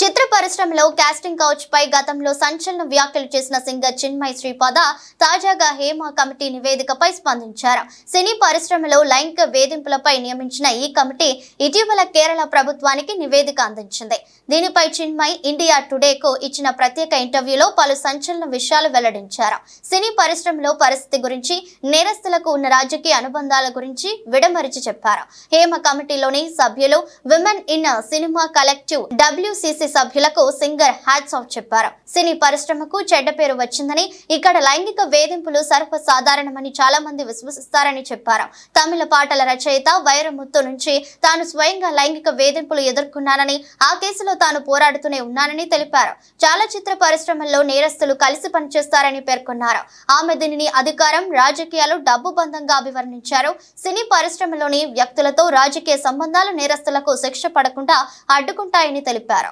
చిత్ర పరిశ్రమలో casting couch పై గతంలో సంచలన వ్యాఖ్యలు చేసిన సింగర్ చిన్మయి శ్రీపాద తాజాగా హేమ కమిటీ నివేదికపై స్పందించారు. సినీ పరిశ్రమలో లైంగిక వేధింపులపై నియమించిన ఈ కమిటీ ఇటీవల కేరళ ప్రభుత్వానికి నివేదిక అందించింది. దీనిపై చిన్మయి ఇండియా టుడేకు ఇచ్చిన ప్రత్యేక ఇంటర్వ్యూలో పలు సంచలన విషయాలు వెల్లడించారు. సినీ పరిశ్రమలో పరిస్థితి గురించి, నేరస్తులకు ఉన్న రాజకీయ అనుబంధాల గురించి విడమరిచి చెప్పారు. హేమ కమిటీలోని సభ్యులు women in cinema collective WCC సభ్యులకు సింగర్ హ్యాట్స్ ఆఫ్ చెప్పారు. సినీ పరిశ్రమకు చెడ్డ పేరు వచ్చిందని, ఇక్కడ లైంగిక వేధింపులు సర్వసాధారణమని చాలా మంది విశ్వసిస్తారని చెప్పారు. తమిళ పాటల రచయిత వైరముత్తు నుంచి తాను స్వయంగా లైంగిక వేధింపులు ఎదుర్కొన్నానని, ఆ కేసులో తాను పోరాడుతూనే ఉన్నానని తెలిపారు. చాలా చిత్ర పరిశ్రమల్లో నేరస్తులు కలిసి పనిచేస్తారని పేర్కొన్నారు. ఆమె దీనిని అధికారం, రాజకీయాలు, డబ్బు బంధంగా అభివర్ణించారు. సినీ పరిశ్రమలోని వ్యక్తులతో రాజకీయ సంబంధాలు నేరస్తులకు శిక్ష పడకుండా అడ్డుకుంటాయని తెలిపారు.